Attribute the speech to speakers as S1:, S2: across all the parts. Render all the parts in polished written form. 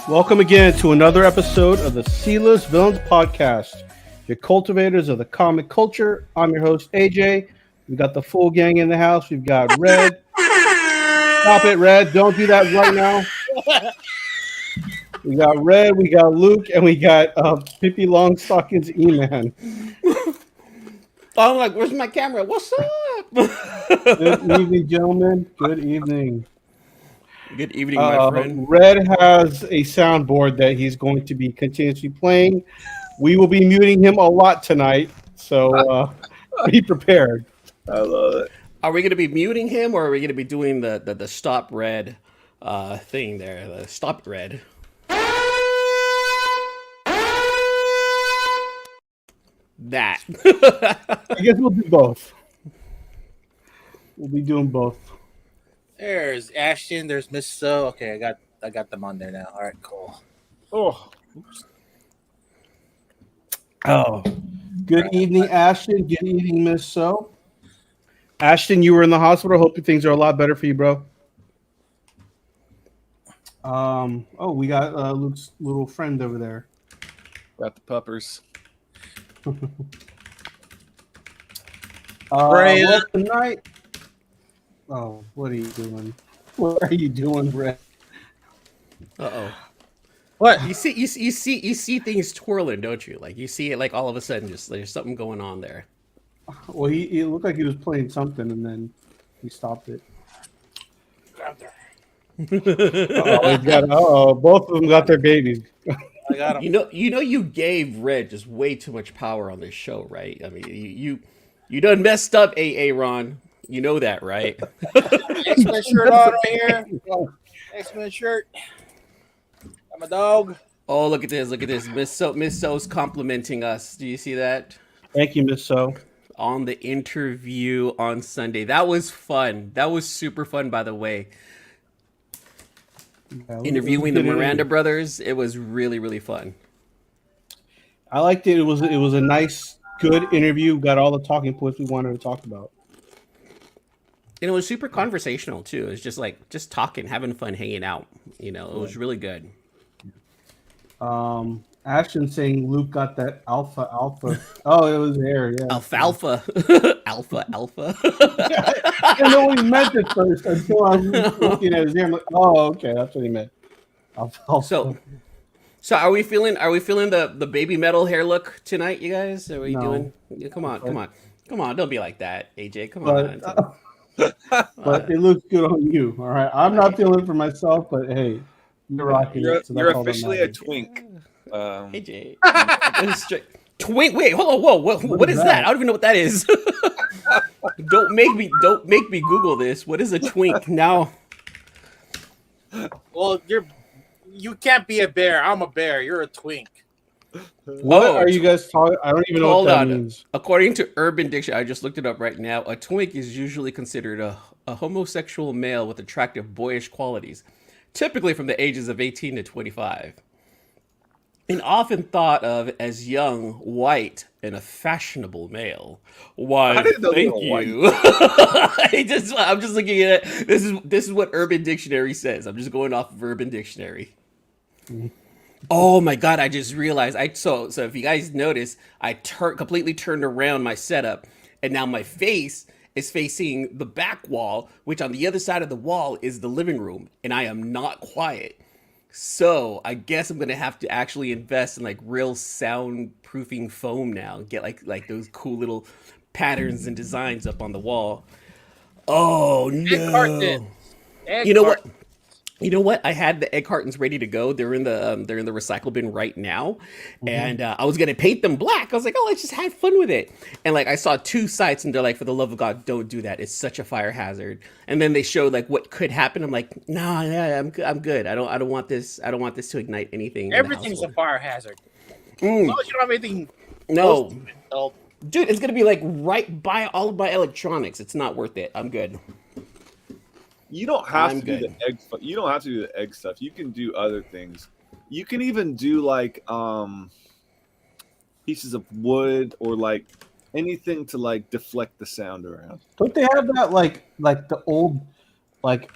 S1: Welcome again to another episode of the C-List Villains Podcast, your cultivators of the comic culture. I'm your host, AJ. We've got the full gang in the house. We've got Red. Stop it, Red. Don't do that right now. We got Red, we got Luke, and we got Pippi Longstocking's E-Man.
S2: I'm like, where's my camera? What's up?
S1: Good evening, gentlemen. Good evening.
S2: Good evening, my friend.
S1: Red has a soundboard that he's going to be continuously playing. We will be muting him a lot tonight, so be prepared.
S3: I love it.
S2: Are we going to be muting him, or are we going to be doing the stop Red thing there? The stop Red. That.
S1: I guess we'll do both. We'll be doing both.
S3: There's Ashton. There's Miss So. Okay, I got them on there now. All right, cool.
S1: Oops. Good evening, Ashton. Good evening, Miss So. Ashton, you were in the hospital. Hope things are a lot better for you, bro. We got Luke's little friend over there.
S4: Got the puppers.
S1: Well, tonight. Oh, what are you doing? What are you doing, Red?
S3: What?
S2: You see things twirling, don't you? Like you see it, like all of a sudden, just there's something going on there.
S1: Well, he looked like he was playing something, and then he stopped it. Both of them got their babies.
S3: I got them.
S2: You gave Red just way too much power on this show, right? I mean, you done messed up, Ron. You know that, right?
S3: X-Men shirt on right here. X-Men shirt. I'm a dog.
S2: Oh, look at this. Miss So's complimenting us. Do you see that?
S1: Thank you, Miss So.
S2: On the interview on Sunday. That was fun. That was super fun, by the way. Yeah, interviewing the Miranda brothers. It was really, really fun.
S1: I liked it. It was a nice, good interview. Got all the talking points we wanted to talk about.
S2: And it was super conversational too. It was just talking, having fun, hanging out. You know, it was really good.
S1: Ashton saying Luke got that alpha. Oh, it was there, yeah.
S2: Alfalfa. alpha.
S1: I didn't know what he meant at first until I was looking at his ear. I'm like, oh, okay, that's what he meant. Alfalfa.
S2: So are we feeling the baby metal hair look tonight, you guys? Are we doing? Yeah, come on! Don't be like that, AJ. Come on.
S1: But it looks good on you. All right, I'm not feeling it for myself, but hey, you're rocking it. So
S4: you're officially a twink.
S2: AJ, Twink. Wait, hold on. Whoa, what is that? I don't even know what that is. Don't make me Google this. What is a twink now?
S3: Well, you can't be a bear. I'm a bear. You're a twink.
S1: What are you guys talking? I don't even know what that means.
S2: According to Urban Dictionary, I just looked it up right now. A twink is usually considered a homosexual male with attractive boyish qualities, typically from the ages of 18 to 25. And often thought of as young, white, and a fashionable male. Why, thank you. I'm just looking at it. This is what Urban Dictionary says. I'm just going off of Urban Dictionary. Mm-hmm. Oh my God, I just realized. So if you guys notice, I completely turned around my setup, and now my face is facing the back wall, which on the other side of the wall is the living room, and I am not quiet. So I guess I'm gonna have to actually invest in like real soundproofing foam now. Get like those cool little patterns and designs up on the wall. Oh no!
S3: And
S2: you know what? You know what? I had the egg cartons ready to go. They're in the recycle bin right now, and I was gonna paint them black. I was like, oh, let's just have fun with it. And like I saw 2 sites, and they're like, for the love of God, don't do that. It's such a fire hazard. And then they showed like what could happen. I'm like, nah, yeah, I'm good. I don't want this. I don't want this to ignite anything.
S3: Everything's a fire hazard. As long as you don't have anything.
S2: No,
S3: close to it, though.
S2: dude, it's gonna be like right by all of my electronics. It's not worth it. I'm good.
S4: You don't have
S2: I'm
S4: to do
S2: good.
S4: the egg. You don't have to do the egg stuff. You can do other things. You can even do like pieces of wood or like anything to like deflect the sound around.
S1: Don't they have that like the old like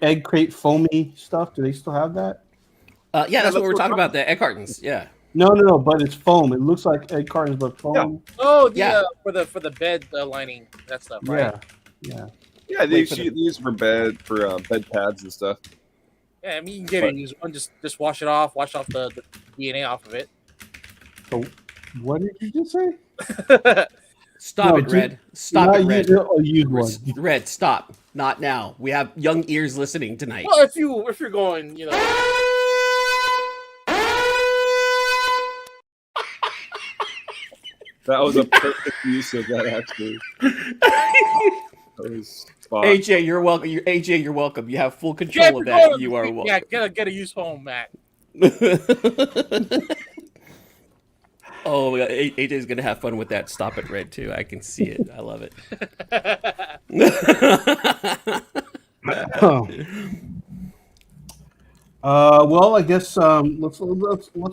S1: egg crate foamy stuff? Do they still have that?
S2: Yeah, that's what we're talking about. The egg cartons. Yeah.
S1: No, but it's foam. It looks like egg cartons, but foam.
S3: Oh, the
S2: Yeah.
S3: for the bed lining, that stuff, right?
S1: Yeah.
S4: Yeah, they use for bed pads and stuff.
S3: Yeah, I mean, you can get it. Use one, just wash it off. Wash off the DNA off of it.
S1: So, what did you just say?
S2: Stop it,
S1: dude,
S2: Red. Stop it, Red.
S1: Use one.
S2: Red, stop. Not now. We have young ears listening tonight.
S3: Well, if you're going,
S4: That was a perfect use of that, actually. That was spot.
S2: AJ, you're welcome. AJ, you're welcome. You have full control of that. You are welcome.
S3: Yeah, gotta use home, Matt.
S2: Oh my God, AJ's gonna have fun with that. Stop it, Red, too. I can see it. I love it.
S1: Well, I guess let's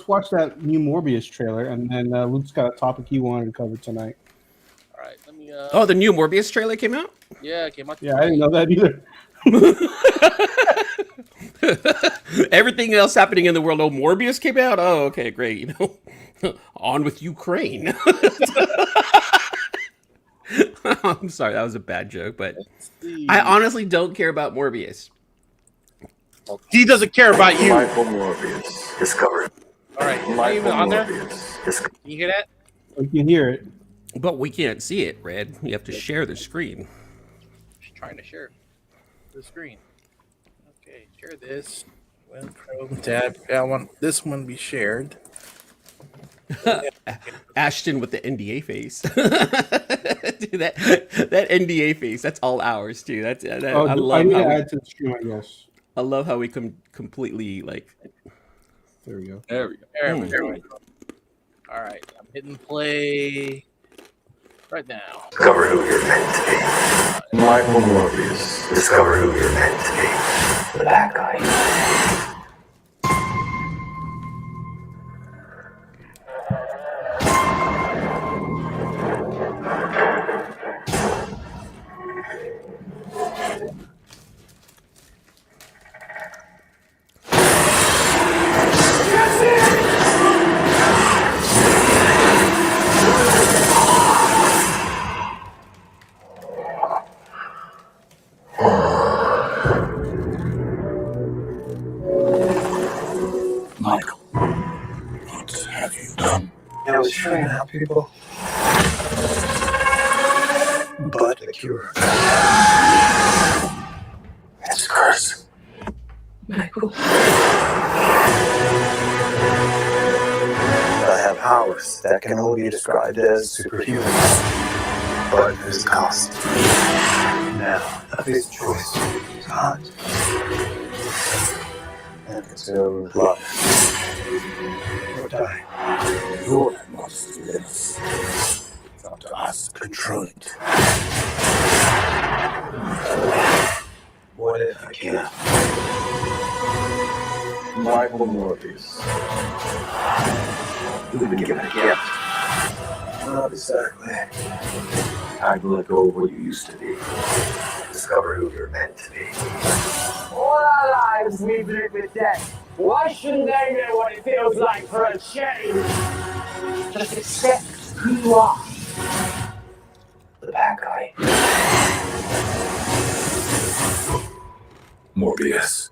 S1: watch that new Morbius trailer, and then Luke's got a topic he wanted to cover tonight.
S3: All right, let me.
S2: Oh, the new Morbius trailer came out?
S3: Yeah, it came out.
S1: Yeah, I didn't know that either.
S2: Everything else happening in the world. Oh, Morbius came out? Oh, okay, great. On with Ukraine. I'm sorry, that was a bad joke, but I honestly don't care about Morbius.
S3: He doesn't care about you.
S5: Michael Morbius discovered.
S3: All right, you're not even on there. Can you hear that?
S1: We can hear it.
S2: But we can't see it, Red. You have to share the screen.
S3: Just trying to share the screen. Okay, share this. Web Chrome tab. I want this one to be shared.
S2: Ashton with the NDA face. Dude, that NDA face, that's all ours too. I
S1: need to add to the stream, I guess.
S2: I love how we completely like.
S1: There we go.
S4: There we go.
S3: There we go. All right, I'm hitting play right now.
S5: Discover who you're meant to be. Michael Morbius. Discover who you're meant to be. The bad guy. Michael, what have you done? I was trying to help people. But the cure. It's a curse.
S6: Michael.
S5: I have powers that can only be described as superhuman. But there's a cost. Now, I face a choice. It's hot. And consume with blood. Or die. Your must live. It's up to us to control it. What if I can't? Michael Morbius. You've been given a gift. Not exactly. Time to let go of what you used to be. Discover who you're meant to be.
S7: All our lives we've lived with death. Why shouldn't they know what it feels like for a change? Just accept who you are.
S5: The bad guy. Morbius.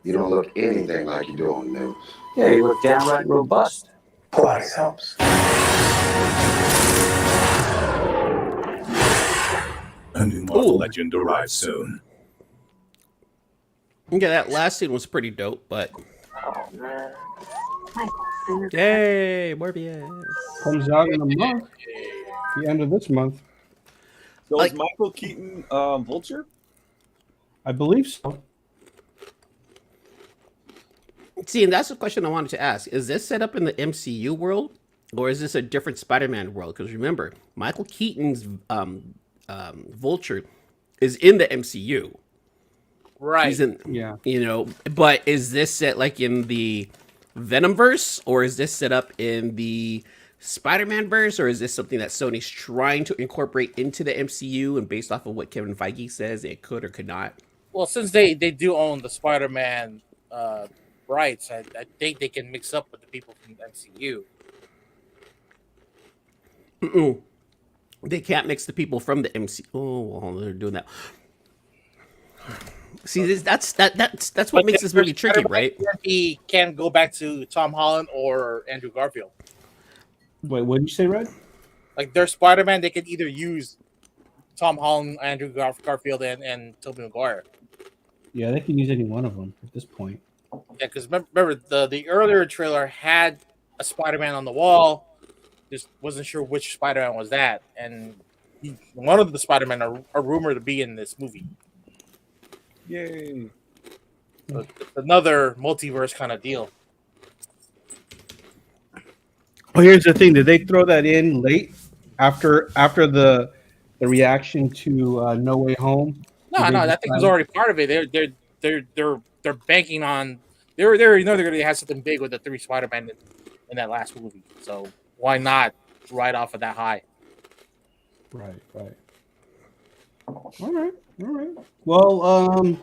S8: You don't look anything like you do on the news.
S7: Yeah, you look downright robust.
S5: Pilates helps.
S9: A new Marvel legend arrives soon.
S2: Yeah, that last scene was pretty dope, but
S6: Oh man. Michael.
S2: yay, Morbius.
S1: Comes out in a month, the end of this month.
S4: So
S2: Like-
S4: is Michael Keaton Vulture?
S1: I believe so.
S2: See, and that's the question I wanted to ask. Is this set up in the MCU world, or is this a different Spider-Man world? Because remember, Michael Keaton's Vulture is in the MCU.
S3: Right.
S2: He's in,
S1: Yeah.
S2: but is this set like in the Venomverse, or is this set up in the Spider-Man verse, or is this something that Sony's trying to incorporate into the MCU and based off of what Kevin Feige says it could or could not?
S3: Well, since they do own the Spider-Man rights, I think they can mix up with the people from the MCU.
S2: Mm-mm. They can't mix the people from the MCU. Oh, well, they're doing that. See, that's what makes this movie tricky, right?
S3: He can go back to Tom Holland or Andrew Garfield.
S1: Wait, what did you say, Red?
S3: Like their Spider-Man, they could either use Tom Holland, Andrew Garfield, and Tobey Maguire.
S1: Yeah, they can use any one of them at this point.
S3: Yeah, because remember the earlier trailer had a Spider-Man on the wall. Just wasn't sure which Spider-Man was that, and one of the Spider-Man are rumored to be in this movie.
S4: Yay!
S3: So it's another multiverse kind of deal.
S1: Well, here's the thing: did they throw that in late after the reaction to No Way Home?
S3: No, that thing was already part of it. They're banking on they're going to have something big with the 3 Spider-Man in that last movie. So why not right off of that high?
S1: Right. All right. Well,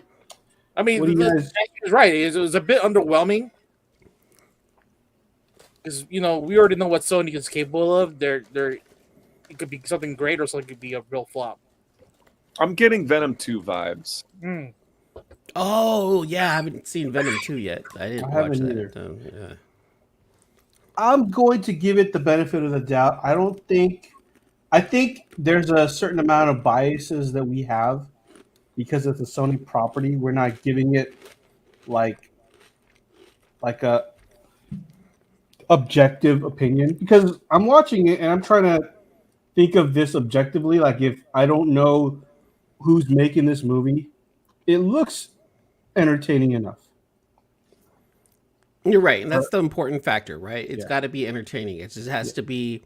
S3: I mean,
S1: what do you guys-
S3: he's right. It was a bit underwhelming because we already know what Sony is capable of. It could be something great or something could be a real flop.
S4: I'm getting Venom 2 vibes.
S2: Oh yeah, I haven't seen Venom 2 yet. I didn't watch
S1: haven't
S2: that.
S1: either.
S2: Yeah.
S1: I'm going to give it the benefit of the doubt. I think there's a certain amount of biases that we have because it's a Sony property. We're not giving it like a objective opinion because I'm watching it and I'm trying to think of this objectively. Like if I don't know who's making this movie, it looks entertaining enough.
S2: You're right, and that's the important factor, right? It's
S1: Yeah.
S2: got to be entertaining. It just has to be,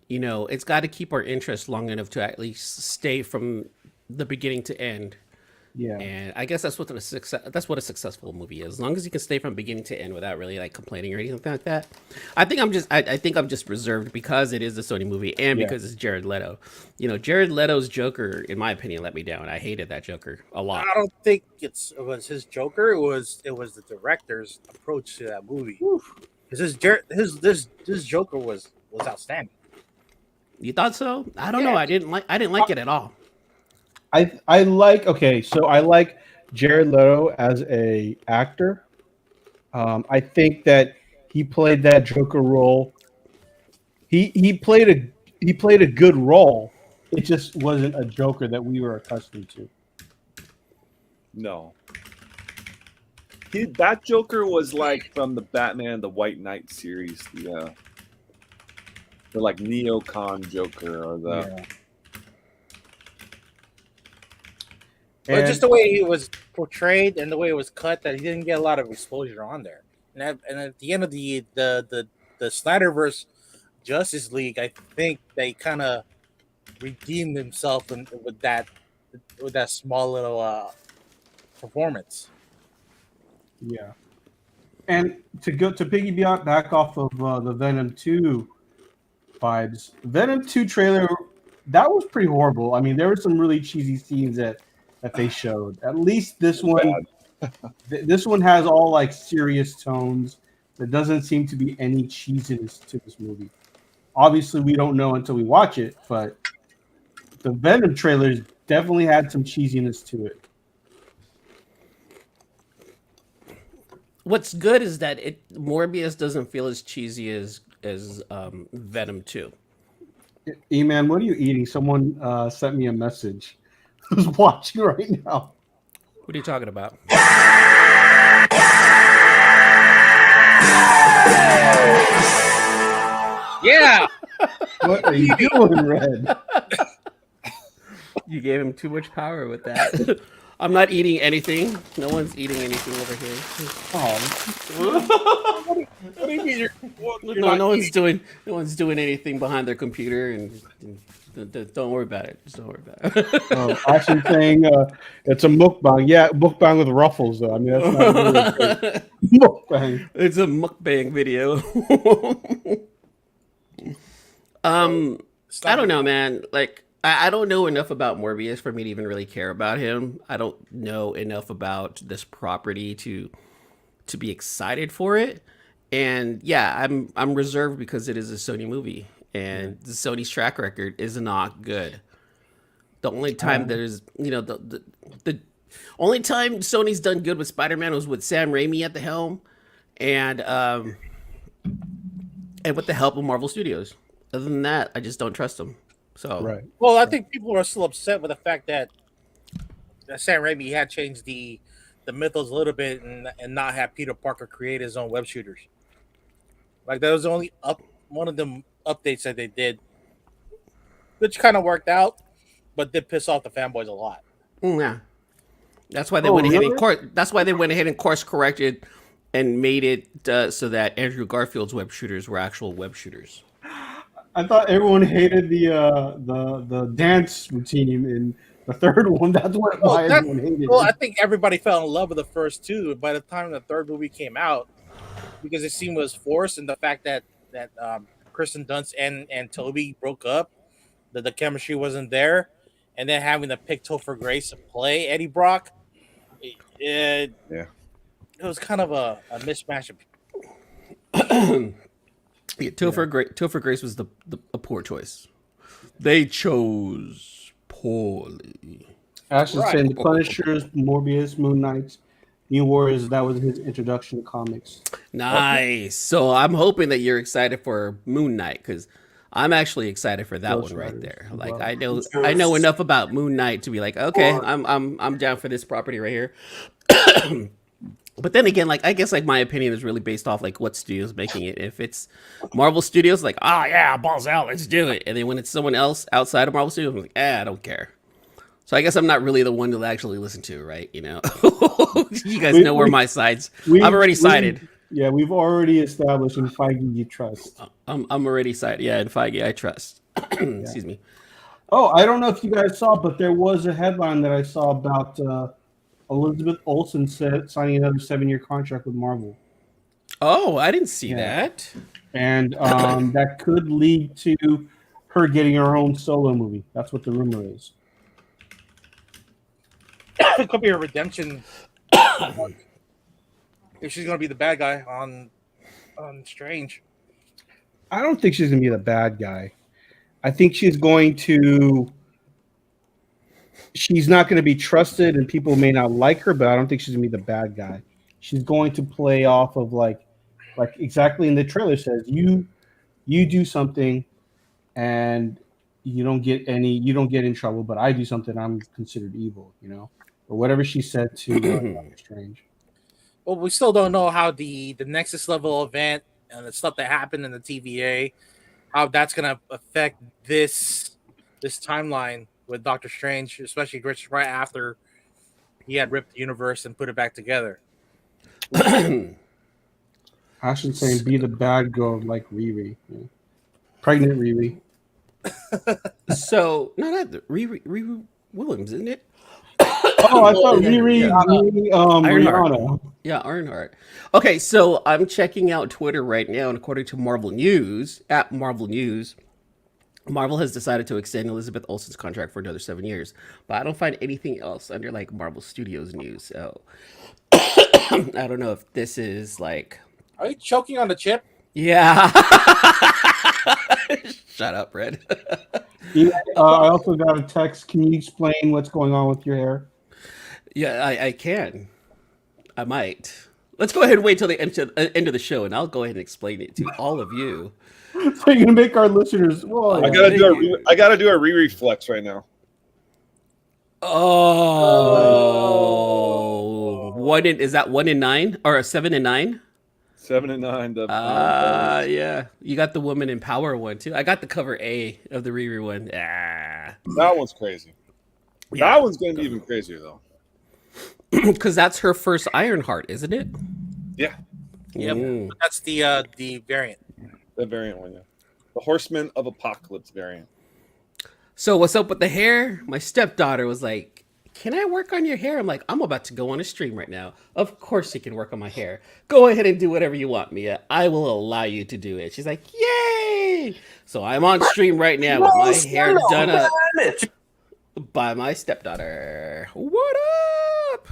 S2: it's got to keep our interest long enough to at least stay from the beginning to end.
S1: Yeah.
S2: And I guess that's what a successful movie is. As long as you can stay from beginning to end without really like complaining or anything like that. I think I'm just reserved because it is a Sony movie and because it's Jared Leto. Jared Leto's Joker, in my opinion, let me down. I hated that Joker a lot.
S3: I don't think it was his Joker. It was the director's approach to that movie. Because his Joker was outstanding.
S2: You thought so? I don't know. I didn't like it at all.
S1: I like Jared Leto as a actor. I think that he played that Joker role. He played a good role. It just wasn't a Joker that we were accustomed to.
S4: No. That Joker was like from the Batman the White Knight series, the like neocon Joker or the
S3: But just the way he was portrayed and the way it was cut, that he didn't get a lot of exposure on there. And at the end of the Snyderverse Justice League, I think they kind of redeemed himself with that small little performance.
S1: Yeah. And to piggyback back off of the Venom 2 vibes, Venom 2 trailer, that was pretty horrible. I mean, there were some really cheesy scenes that they showed. At least this one, this one has all like serious tones. There doesn't seem to be any cheesiness to this movie. Obviously, we don't know until we watch it, but the Venom trailers definitely had some cheesiness to it.
S2: What's good is that Morbius doesn't feel as cheesy as Venom 2.
S1: E-Man, what are you eating? Someone sent me a message. Who's watching right now?
S2: What are you talking about?
S1: What are you doing, Red?
S2: You gave him too much power with that. I'm not eating anything. No one's eating anything over here.
S1: Oh,
S3: What do you mean you're
S2: No,
S3: not
S2: no one's
S3: eating?
S2: doing. No one's doing anything behind their computer, and don't worry about it. Just don't worry about it.
S1: oh, Ashton saying it's a mukbang. Yeah, mukbang with ruffles, though. I mean, that's not really a great mukbang.
S2: It's a mukbang video. I don't know, man. Like, I don't know enough about Morbius for me to even really care about him. I don't know enough about this property to be excited for it. And yeah, I'm reserved because it is a Sony movie, and the Sony's track record is not good. The only time there's, the only time Sony's done good with Spider-Man was with Sam Raimi at the helm, and with the help of Marvel Studios. Other than that, I just don't trust them. So
S1: Right.
S3: Well, I think people are still upset with the fact that Sam Raimi had changed the mythos a little bit and not have Peter Parker create his own web shooters. Like that was the only one of the updates that they did, which kind of worked out, but did piss off the fanboys a lot.
S2: Yeah, that's why they went ahead and that's why they went ahead and course corrected and made it so that Andrew Garfield's web shooters were actual web shooters.
S1: I thought everyone hated the dance routine in the third one. That's why everyone hated
S3: Well,
S1: it.
S3: I think everybody fell in love with the first two. By the time the third movie came out, because it seemed was forced, and the fact that Kristen Dunst and Toby broke up, that the chemistry wasn't there, and then having to pick Topher Grace to play Eddie Brock, it was kind of a mismatch.
S2: Yeah, Topher Grace was a poor choice. They chose poorly.
S1: Ashton saying the Punishers, Morbius, Moon Knights, New Warriors. That was his introduction to comics.
S2: Nice. So I'm hoping that you're excited for Moon Knight, because I'm actually excited for that
S1: Ghost
S2: one right
S1: Riders
S2: there.
S1: as
S2: Like
S1: well.
S2: I know enough about Moon Knight to be like, okay, I'm down for this property right here. But then again, like I guess like my opinion is really based off like what studio's making it. If it's Marvel Studios, like, oh yeah, balls out, let's do it. And then when it's someone else outside of Marvel Studios, I'm like, I don't care. So I guess I'm not really the one to actually listen to, right? You know, you guys know where my sides. I've already sided.
S1: Yeah, we've already established in Feige you trust.
S2: I'm already sided. Yeah, in Feige I trust. Excuse me.
S1: Oh, I don't know if you guys saw, but there was a headline that I saw about Elizabeth Olsen signing another 7-year contract with Marvel.
S2: Oh, I didn't see that.
S1: And that could lead to her getting her own solo movie. That's what the rumor is.
S3: It could be a redemption. If she's going to be the bad guy on Strange.
S1: I don't think she's going to be the bad guy. I think she's going to... She's not going to be trusted, and people may not like her, but I don't think she's going to be the bad guy. She's going to play off of like exactly in the trailer says, you do something, and you don't get in trouble, but I do something, I'm considered evil, you know, or whatever she said to Doctor Strange.
S3: Well, we still don't know how the Nexus level event and the stuff that happened in the TVA, how that's going to affect this timeline with Doctor Strange, especially right after he had ripped the universe and put it back together.
S1: Ashton saying, "Be the bad girl like Riri, yeah. Pregnant Riri."
S2: So no, not Riri Williams, isn't it?
S1: Oh, I thought Riri,
S2: Rihanna. Yeah, Ironheart. Okay, so I'm checking out Twitter right now, and according to Marvel News, at Marvel News, Marvel has decided to extend Elizabeth Olsen's contract for another 7 years, but I don't find anything else under like Marvel Studios news. So I don't know if this is like.
S3: Are you choking on the chip?
S2: Yeah. Shut up, Red.
S1: Yeah, I also got a text. Can you explain what's going on with your hair?
S2: Yeah, I can. I might. Let's go ahead and wait till the end of the show, and I'll go ahead and explain it to all of you.
S1: So you're gonna make our listeners. Whoa,
S4: I gotta do a re-reflex right now.
S2: Oh, is that 1 in 9 or a 7 and 9?
S4: 7 and 9. The
S2: Yeah. You got the Woman in Power one too. I got the cover A of the Riri one.
S4: that one's crazy.
S2: Yeah.
S4: That one's going to be even crazier though.
S2: Because that's her first Ironheart, isn't it?
S4: Yeah.
S3: Yep.
S2: Mm.
S3: That's the variant.
S4: The variant one, yeah. The Horseman of Apocalypse variant.
S2: So what's up with the hair? My stepdaughter was like, "Can I work on your hair?" I'm like, "I'm about to go on a stream right now. Of course you can work on my hair. Go ahead and do whatever you want, Mia. I will allow you to do it." She's like, "Yay!" So I'm on stream right now with my hair done up by my stepdaughter. What up?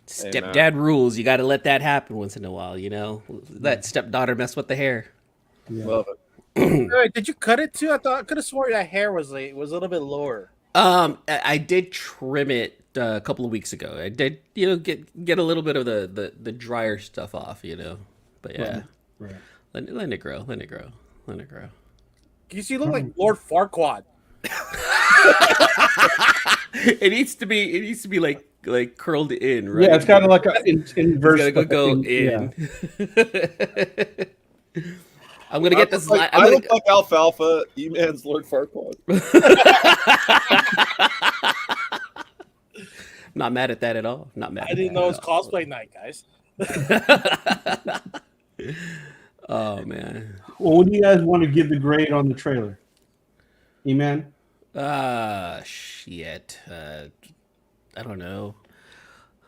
S2: Stepdad rules. You got to let that happen once in a while, you know? Let stepdaughter mess with the hair.
S1: Yeah.
S4: Love it.
S3: Did you cut it too? I could have sworn that hair was a little bit lower.
S2: I did trim it a couple of weeks ago. I did, you know, get a little bit of the drier stuff off, you know. But yeah,
S1: Right.
S2: let it grow.
S3: You look like Lord Farquaad.
S2: It needs to be like curled in, right?
S1: Yeah, it's kind of like an inverse.
S2: It's gotta go in. I'm gonna get this.
S4: I look like Alfalfa. E-Man's Lord Farquaad.
S2: Not mad at that at all. Not mad.
S3: I didn't know it was cosplay night, guys.
S2: Oh man.
S1: Well, what do you guys want to give the grade on the trailer? E-Man?
S2: Shit. I don't know.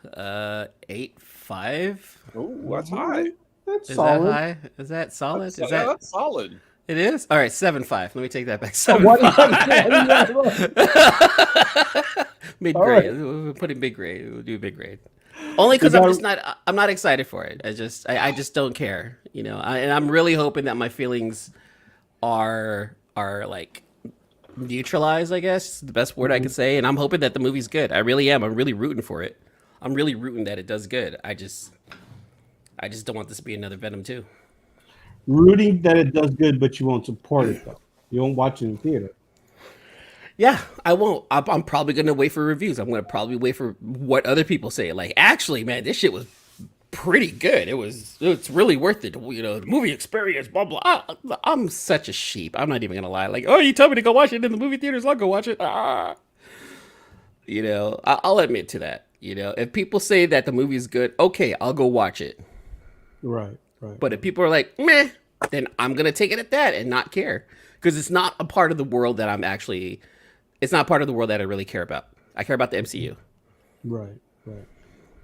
S2: 8.5.
S4: Oh, that's high.
S1: That's
S2: Is
S1: solid.
S2: that high? Is that solid?
S4: That's solid.
S2: It is? All right, 7.5. Let me take that back.
S1: What do you
S2: 7.5. Mid
S1: All
S2: grade.
S1: right.
S2: We'll put in big grade. We'll do big grade. Only because I'm not excited for it. I just don't care. You know, and I'm really hoping that my feelings are like neutralized, I guess, the best word I can say. And I'm hoping that the movie's good. I really am. I'm really rooting for it. I'm really rooting that it does good. I just don't want this to be another Venom 2.
S1: Rooting that it does good, but you won't support it, though. You won't watch it in theater.
S2: Yeah, I won't. I'm probably going to wait for reviews. I'm going to probably wait for what other people say. Like, actually, man, this shit was pretty good. It's really worth it. You know, the movie experience, blah, blah. I'm such a sheep. I'm not even going to lie. Like, oh, you tell me to go watch it in the movie theaters, I'll go watch it. You know, I'll admit to that. You know, if people say that the movie is good, okay, I'll go watch it.
S1: Right.
S2: But if people are like, meh, then I'm going to take it at that and not care. Because it's not a part of the world that it's not part of the world that I really care about. I care about the MCU.
S1: Right.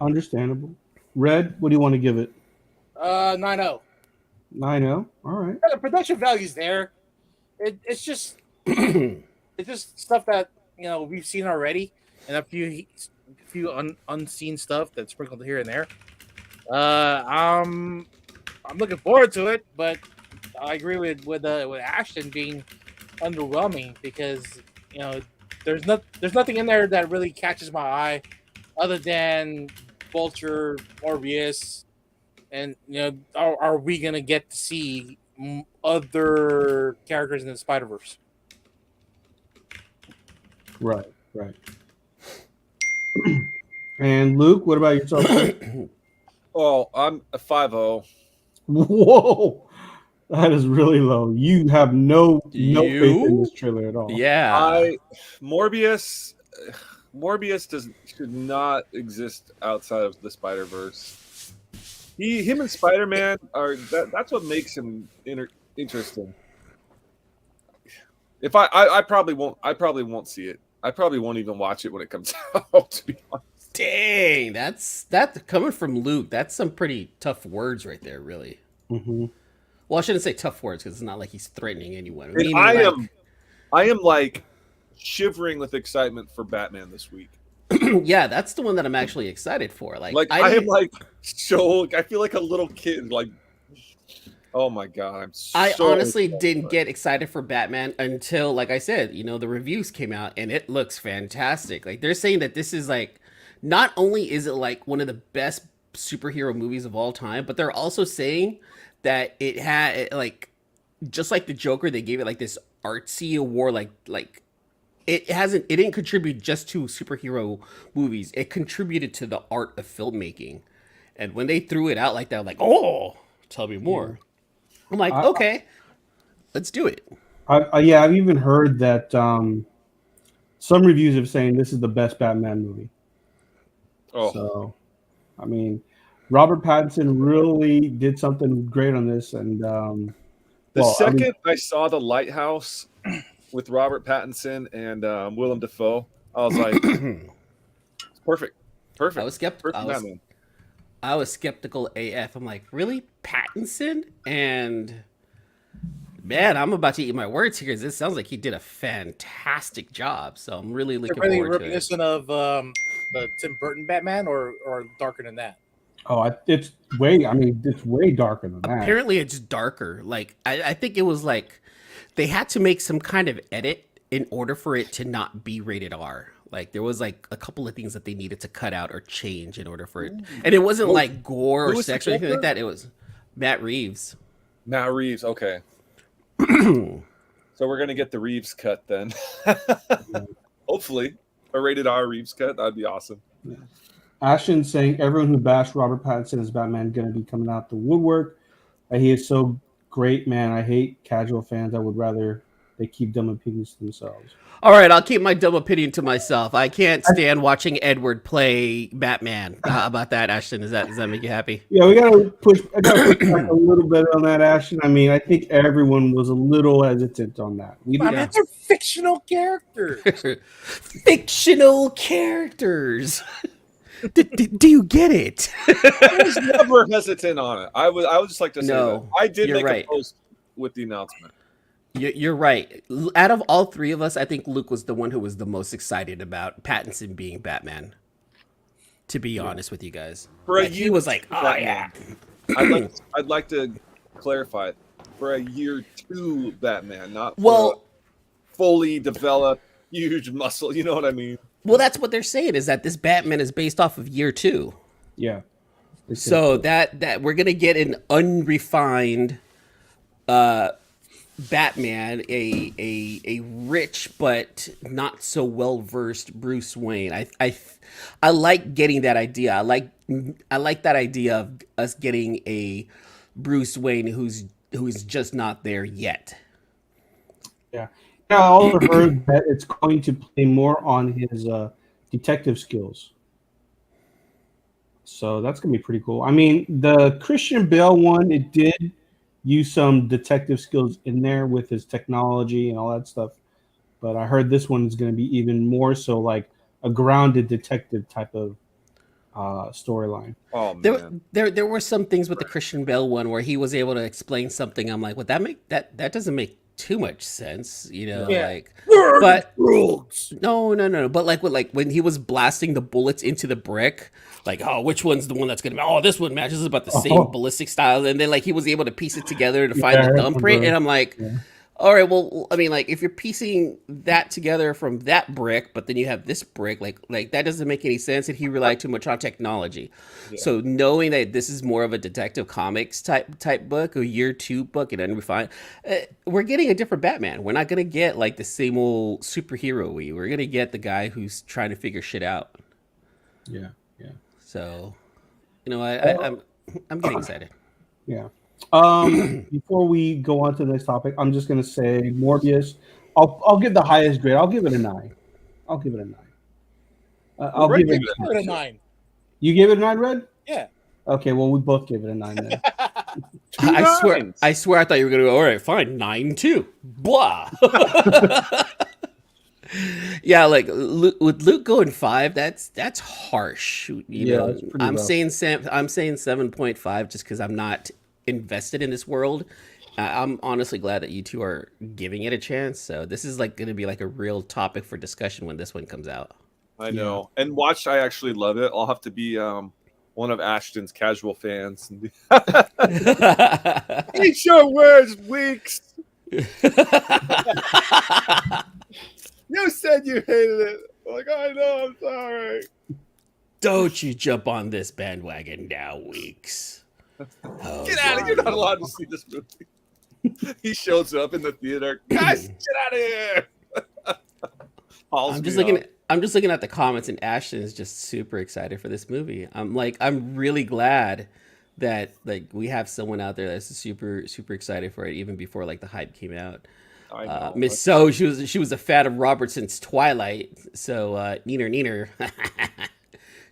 S1: Understandable. Red, what do you want to give it?
S3: 9-0.
S1: 9-0? All right.
S3: The production value's there. It's just it's just stuff that, you know, we've seen already, and a few unseen stuff that's sprinkled here and there. I'm looking forward to it, but I agree with Ashton being underwhelming because, you know, there's nothing in there that really catches my eye other than Vulture, Morbius, and, you know, are we gonna get to see other characters in the Spider-Verse?
S1: Right. And Luke, what about yourself?
S4: Oh, I'm a 5-0.
S1: Whoa, that is really low. You have no faith in this trailer at all.
S2: Yeah.
S4: Morbius should not exist outside of the Spider-Verse. Him and Spider-Man that's what makes him interesting. If I probably won't see it. I probably won't even watch it when it comes out, to be honest.
S2: Dang, that's coming from Luke. That's some pretty tough words right there, really.
S1: Mm-hmm.
S2: Well, I shouldn't say tough words because it's not like he's threatening anyone.
S4: I am like shivering with excitement for Batman this week.
S2: Yeah, that's the one that I'm actually excited for. I
S4: am like so. I feel like a little kid. Like, oh my god,
S2: I honestly didn't get excited for Batman until, like I said, you know, the reviews came out and it looks fantastic. Like, they're saying that this is like, not only is it like one of the best superhero movies of all time, but they're also saying that it had, like, just like the Joker, they gave it like this artsy award, like it didn't contribute just to superhero movies. It contributed to the art of filmmaking. And when they threw it out like that, I'm like, oh, tell me more. I'm like,
S1: I-
S2: okay, let's do it.
S1: I've even heard that some reviews are saying this is the best Batman movie.
S4: Oh,
S1: So, I mean, Robert Pattinson really did something great on this, and
S4: second I saw The Lighthouse with Robert Pattinson and Willem Dafoe, I was like, it's perfect.
S2: I was skeptical.
S4: Perfect Batman.
S2: I was skeptical AF. I'm like, really, Pattinson? And man, I'm about to eat my words here because it sounds like he did a fantastic job. So I'm really looking
S3: Really
S2: forward to it.
S3: reminiscent of the Tim Burton Batman, or darker than that.
S1: it's way darker than that.
S2: Apparently, it's darker. Like I think it was like they had to make some kind of edit in order for it to not be rated R. Like there was like a couple of things that they needed to cut out or change in order for it. And it wasn't like gore or sex or anything like that. It was Matt Reeves.
S4: Matt Reeves, okay. So we're gonna get the Reeves cut then. Hopefully, a rated R Reeves cut. That'd be awesome.
S1: Yeah. Ashton saying everyone who bashed Robert Pattinson as Batman going to be coming out the woodwork. He is so great, man. I hate casual fans. I would rather they keep dumb opinions to themselves.
S2: All right, I'll keep my dumb opinion to myself. I can't stand watching Edward play Batman. How about that, Ashton? Does that make you happy?
S1: Yeah, I gotta push back a little bit on that, Ashton. I mean, I think everyone was a little hesitant on that.
S3: They're fictional characters.
S2: Fictional characters. Do you get it?
S4: I was never hesitant on it. I would just like to say that I did make a post with the announcement.
S2: You're right. Out of all three of us, I think Luke was the one who was the most excited about Pattinson being Batman. To be honest with you guys, he was like, "Oh yeah."
S4: I'd like to clarify it. For a year 2 Batman, not fully developed, huge muscle. You know what I mean?
S2: Well, that's what they're saying is that this Batman is based off of year 2.
S1: Yeah.
S2: So that we're gonna get an unrefined Batman, a rich but not so well versed Bruce Wayne. I like getting that idea. I like that idea of us getting a Bruce Wayne who's just not there yet.
S1: Yeah. I also heard that it's going to play more on his detective skills. So that's going to be pretty cool. I mean, the Christian Bale one, it did use some detective skills in there with his technology and all that stuff. But I heard this one is going to be even more so like a grounded detective type of storyline.
S4: Oh man.
S2: There were some things with the Christian Bale one where he was able to explain something. I'm like, well, that doesn't make too much sense, you know, like, but no, but like when he was blasting the bullets into the brick, like, oh, which one's the one that's gonna, oh, this one matches about the same ballistic style, and then like he was able to piece it together to find the thumbprint, and I'm like, all right, well, I mean, like if you're piecing that together from that brick, but then you have this brick, like that doesn't make any sense, and he relied too much on technology. So knowing that this is more of a detective comics type book, a year 2 book, and unrefined, we're getting a different Batman. We're not gonna get like the same old superhero. We're gonna get the guy who's trying to figure shit out.
S1: Yeah.
S2: So, you know, I'm getting excited.
S1: Yeah. Before we go on to the next topic, I'm just gonna say Morbius. I'll give the highest grade. I'll give it a 9. I'll give it a 9. I'll give it
S3: a 9.
S1: You gave it a 9, Red?
S3: Yeah.
S1: Okay, well we both gave it a 9 then.
S2: I swear I thought you were gonna go, all right, fine, 9 too. Blah. Yeah, like with Luke going 5, that's harsh. You know, I'm saying 7.5 just because I'm not invested in this world. I'm honestly glad that you two are giving it a chance. So this is like going to be like a real topic for discussion when this one comes out.
S4: I know. And watch, I actually love it. I'll have to be one of Ashton's casual fans. Eat your words, Weeks. You said you hated it. Like, I know, I'm sorry.
S2: Don't you jump on this bandwagon now, Weeks. Oh,
S4: get out of here. You're not allowed to see this movie. He shows up in the theater. Guys, get out of here.
S2: I'm just looking at the comments, and Ashton is just super excited for this movie. I'm really glad that like we have someone out there that's super excited for it, even before like the hype came out.
S4: I know.
S2: Miss So, she was a fan of Robertson's Twilight, so neener.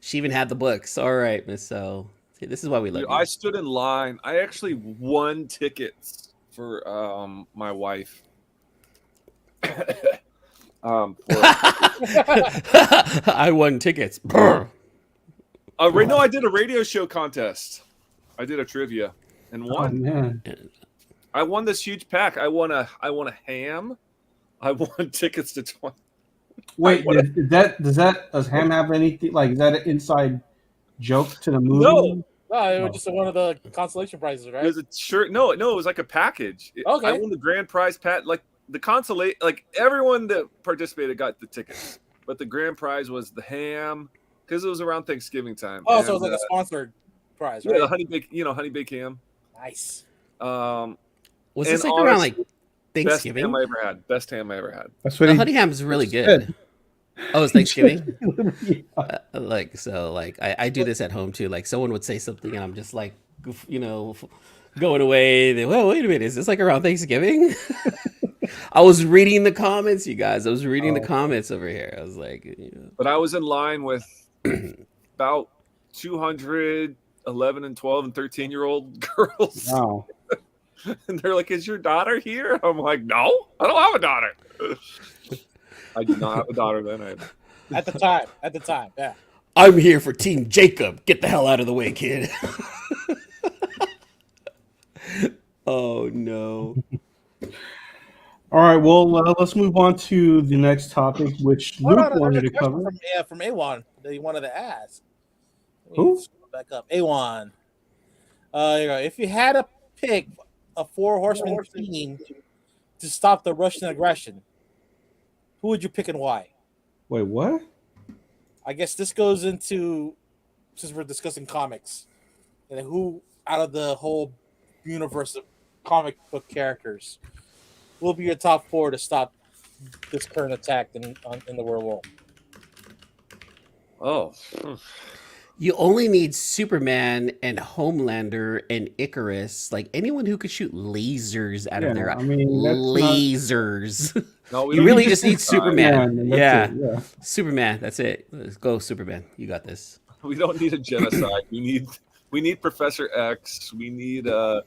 S2: She even had the books. All right, Miss So. See, this is why we love you.
S4: I stood in line. I actually won tickets for my wife.
S2: I won tickets.
S4: No, I did a radio show contest. I did a trivia and won.
S1: Oh, man.
S4: I won this huge pack. I won a ham. I won tickets to 20.
S1: Wait, does Ham have anything like? Is that an inside joke to the movie?
S4: No.
S3: No, it was just one of the consolation prizes, right?
S4: It was a shirt. No, it was like a package.
S3: Okay.
S4: I won the grand prize like the consolation. Like everyone that participated got the tickets, but the grand prize was the ham because it was around Thanksgiving time.
S3: Oh, so it was like a sponsored prize, right?
S4: Yeah, the honey baked ham.
S3: Nice.
S2: Was this like around like Thanksgiving?
S4: Best ham I ever had.
S1: That's what
S2: The honey ham is really good. Oh, it's Thanksgiving. I do this at home too. Like someone would say something, and I'm just like, going away. Well, wait a minute, is this like around Thanksgiving? I was reading the comments, you guys. I was reading the comments over here. I was like,
S4: But I was in line with about 200 11 and 12 and 13-year-old girls.
S1: Wow.
S4: And they're like, "Is your daughter here?" I'm like, "No, I don't have a daughter." I did not have a daughter then.
S3: At the time, yeah.
S2: I'm here for Team Jacob. Get the hell out of the way, kid. Oh no.
S1: All right, well, let's move on to the next topic, which Luke wanted to cover.
S3: From A1 that he wanted to ask.
S1: Who?
S3: Back up, A1. Here you go. If you had to pick a four horseman team to stop the Russian aggression, who would you pick and why?
S1: Wait, what?
S3: I guess this goes into, since we're discussing comics, and who out of the whole universe of comic book characters will be your top four to stop this current attack in the world?
S4: Oh.
S2: You only need Superman and Homelander and Icarus, like anyone who could shoot lasers out of their lasers.
S4: No,
S2: you really just need Superman.
S1: Yeah.
S2: Superman. That's it. Let's go, Superman. You got this.
S4: We don't need a genocide. we need Professor X. We need I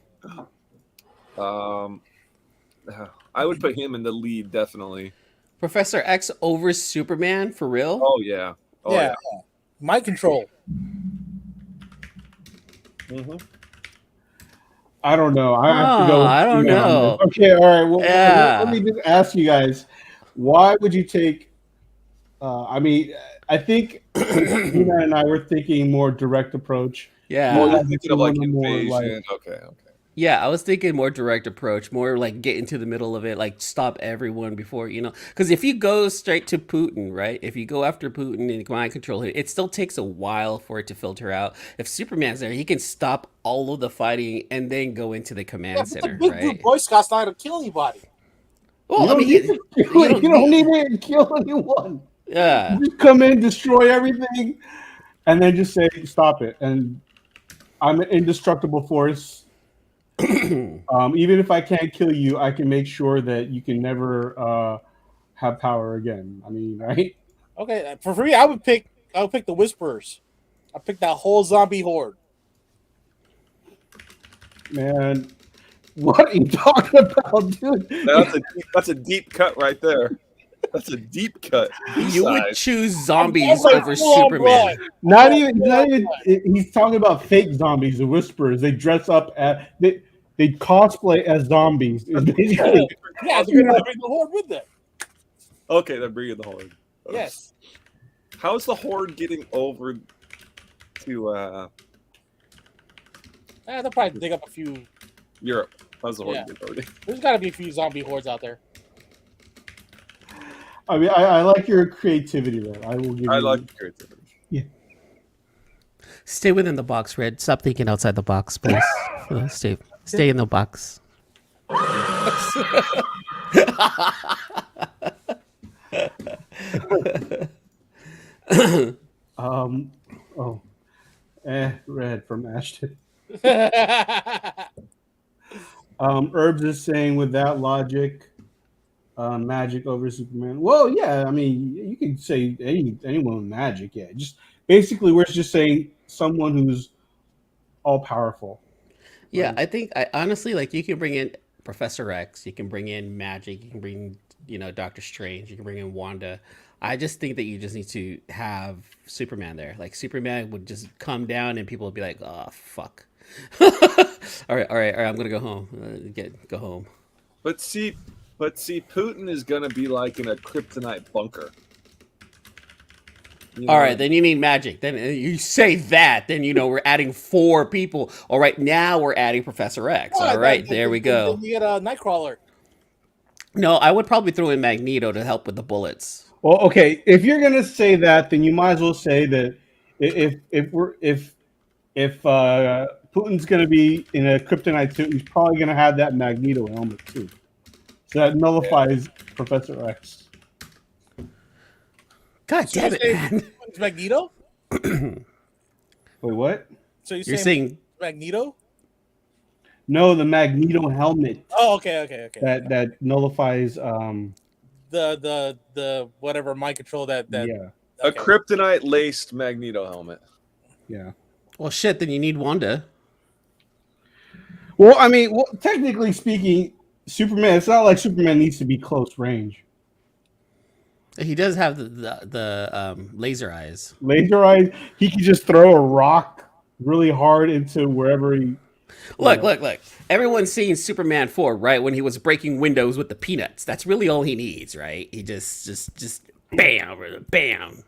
S4: would put him in the lead, definitely.
S2: Professor X over Superman for real?
S4: Oh yeah.
S3: Yeah. Mind control.
S4: Mm-hmm.
S1: I don't know. I have to go.
S2: I don't know.
S1: Okay, all right. Well, let me just ask you guys: why would you take? I think Nina and I were thinking more direct approach.
S2: Yeah.
S4: More thinking of like invasion. Okay.
S2: Yeah, I was thinking more direct approach, more like get into the middle of it, like stop everyone before, because if you go straight to Putin, right? If you go after Putin and mind control it still takes a while for it to filter out. If Superman's there, he can stop all of the fighting and then go into the command center,
S3: the
S2: right?
S3: Boy Scouts not to kill anybody.
S2: Well,
S1: you don't need to kill anyone.
S2: Yeah.
S1: You just come in, destroy everything, and then just say, stop it. And I'm an indestructible force. Even if I can't kill you, I can make sure that you can never have power again. I mean, right?
S3: Okay, for me, I would pick the Whisperers. I pick that whole zombie horde.
S1: Man, what are you talking about, dude?
S4: That's a deep cut right there. That's a deep cut.
S2: You would choose zombies over Superman.
S1: Not even. He's talking about fake zombies, the Whisperers. They dress up they cosplay as zombies. Basically.
S3: Yeah, they're gonna bring the horde with them.
S4: Okay, they're bringing the horde.
S3: Yes.
S4: How's the horde getting over to?
S3: They'll probably dig up a few.
S4: Europe. How's the horde getting over?
S3: There's got to be a few zombie hordes out there.
S1: I mean, I like your creativity there. I will give.
S4: I like creativity.
S1: Yeah.
S2: Stay within the box, Red. Stop thinking outside the box, please. Stay in the box.
S1: Oh, Red from Ashton. Herbs is saying with that logic, magic over Superman. Well, yeah, I mean, you can say anyone with magic. Yeah, just basically, we're just saying someone who's all powerful.
S2: Yeah,
S1: Right?
S2: I think I honestly like you can bring in Professor X, you can bring in Magic, you can bring Doctor Strange, you can bring in Wanda. I just think that you just need to have Superman there. Like Superman would just come down and people would be like, "Oh fuck." All right. I'm gonna go home. Go home.
S4: But see, Putin is gonna be like in a kryptonite bunker.
S2: All right, then you need magic. Then you say that, then we're adding 4 people. All right, now we're adding Professor X. All right, there we go.
S3: Then you get a Nightcrawler.
S2: No, I would probably throw in Magneto to help with the bullets.
S1: Well, okay. If you're gonna say that, then you might as well say that if Putin's gonna be in a kryptonite suit, he's probably gonna have that Magneto helmet too. So that nullifies Professor X.
S2: God damn it, man!
S3: It's Magneto.
S1: Wait, what?
S3: So
S2: You're saying
S3: Magneto?
S1: No, the Magneto helmet.
S3: Oh, okay.
S1: That nullifies
S3: the whatever mind control that
S1: yeah.
S4: A kryptonite laced Magneto helmet.
S1: Yeah.
S2: Well, shit. Then you need Wanda.
S1: Well, I mean, technically speaking, Superman. It's not like Superman needs to be close range.
S2: He does have the laser eyes.
S1: Laser eyes. He can just throw a rock really hard into wherever he.
S2: Look. Everyone's seen Superman 4, right? When he was breaking windows with the peanuts. That's really all he needs, right? He just bam.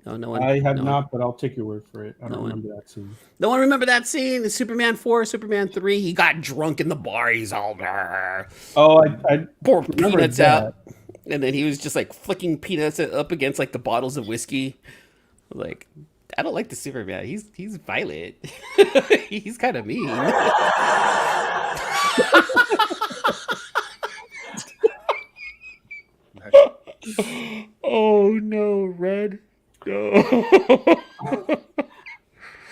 S2: No one.
S1: I have not, but I'll take your word for it. I don't remember that scene.
S2: No one remember that scene? The Superman 4, Superman 3. He got drunk in the bar. He's all
S1: Oh, I
S2: pour peanuts
S1: that.
S2: out. And then he was just like flicking peanuts up against like the bottles of whiskey. Like, I don't like the Superman. He's violent. He's kind of mean. Oh no, Red. No.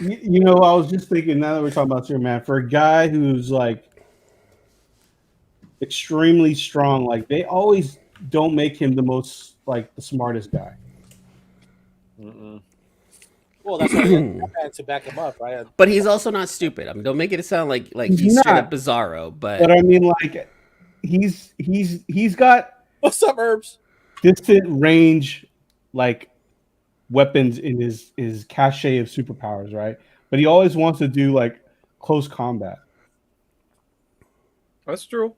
S1: I was just thinking now that we're talking about Superman, for a guy who's like extremely strong, like they always don't make him the smartest guy.
S3: Well, that's why he had to back him up, right?
S2: But he's also not stupid. I mean, don't make it sound like he's straight up Bizarro. But
S1: I mean, like he's got
S3: what's up, Herbs?
S1: Distant range, like weapons in his cachet of superpowers, right? But he always wants to do like close combat.
S4: That's true.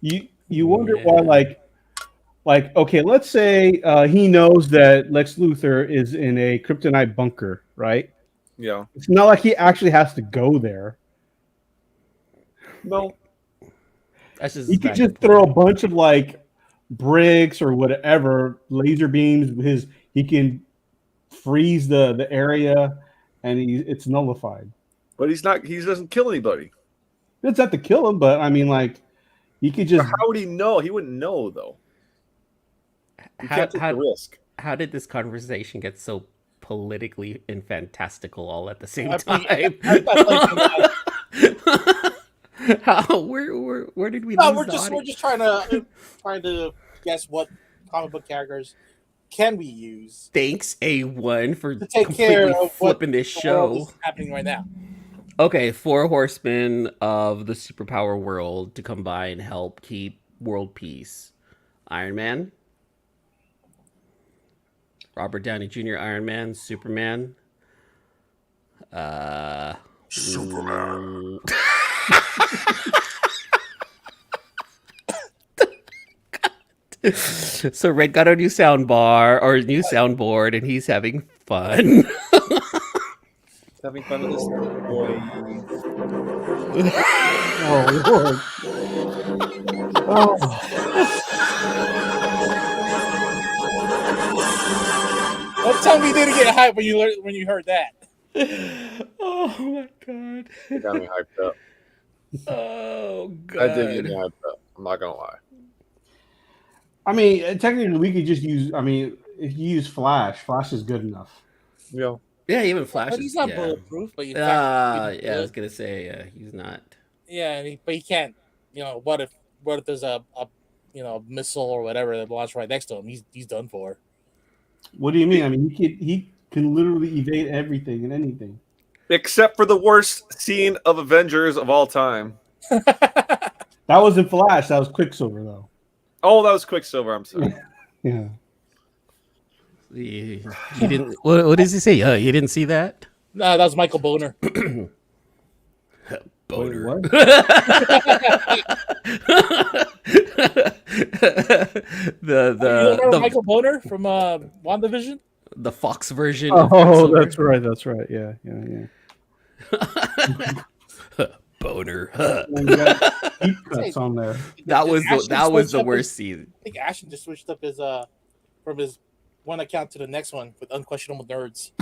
S1: You wonder why, like okay, let's say he knows that Lex Luthor is in a kryptonite bunker, right?
S4: Yeah.
S1: It's not like he actually has to go there.
S4: No.
S1: He could just throw a bunch of like bricks or whatever, laser beams. He can freeze the area, and it's nullified.
S4: But he's not. He doesn't kill anybody.
S1: He doesn't have to kill him, but I mean, like, he could just.
S4: But how would he know? He wouldn't know though. You can't take the risk.
S2: How did this conversation get so politically and fantastical all at the same time? Where did we?
S3: No,
S2: lose
S3: we're just trying to guess what comic book characters can we use.
S2: Thanks A1 for
S3: to take care of
S2: flipping this show.
S3: Is happening right now.
S2: Okay, 4 horsemen of the superpower world to come by and help keep world peace. Iron Man, Robert Downey Jr. Iron Man, Superman.
S8: Superman.
S2: So Red got a new soundboard, and he's having fun.
S4: Having fun with this boy.
S1: Oh Lord! Oh.
S3: Don't tell me you didn't get hyped when you heard that.
S2: Oh my god!
S4: It got me hyped up.
S2: Oh god!
S4: That did get me hyped up. I'm not gonna lie.
S1: I mean, technically, we could just use. I mean, if you use Flash, Flash is good enough.
S4: Yeah.
S2: Yeah, even Flash.
S3: But he's not
S2: yeah.
S3: bulletproof. But
S2: Yeah, I was gonna say he's not.
S3: Yeah, but he can't. What if there's a missile or whatever that launched right next to him? He's done for.
S1: What do you mean? I mean, he can literally evade everything and anything.
S4: Except for the worst scene of Avengers of all time.
S1: That wasn't Flash. That was Quicksilver, though.
S4: Oh, that was Quicksilver. I'm sorry.
S1: Yeah.
S2: You didn't. What does he say? You didn't see that?
S3: No, that was Michael Boner.
S2: Boner.
S1: Wait,
S2: the
S3: Michael Boner from WandaVision?
S2: The Fox version.
S1: Oh, that's right. That's right. Yeah.
S2: Boner.
S1: Deep cuts on there.
S2: That was the worst scene.
S3: I think Ashton just switched up his from his one account to the next one with Unquestionable Nerds.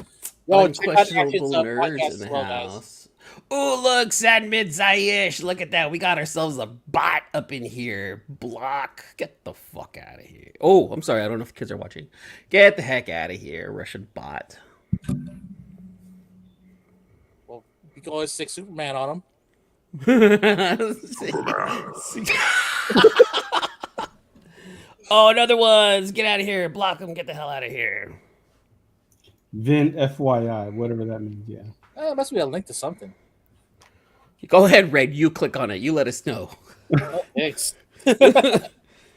S2: Unquestionable Nerds in the house. Oh, look, Sadmid Zayish. Look at that. We got ourselves a bot up in here. Block. Get the fuck out of here. Oh, I'm sorry. I don't know if kids are watching. Get the heck out of here, Russian bot.
S3: Well, you can always stick Superman on him. Oh, another ones. Get out of here. Block them. Get the hell out of here.
S1: Vin FYI, whatever that means. Yeah.
S3: It must be a link to something.
S2: Go ahead, Red. You click on it. You let us know.
S3: Oh, thanks.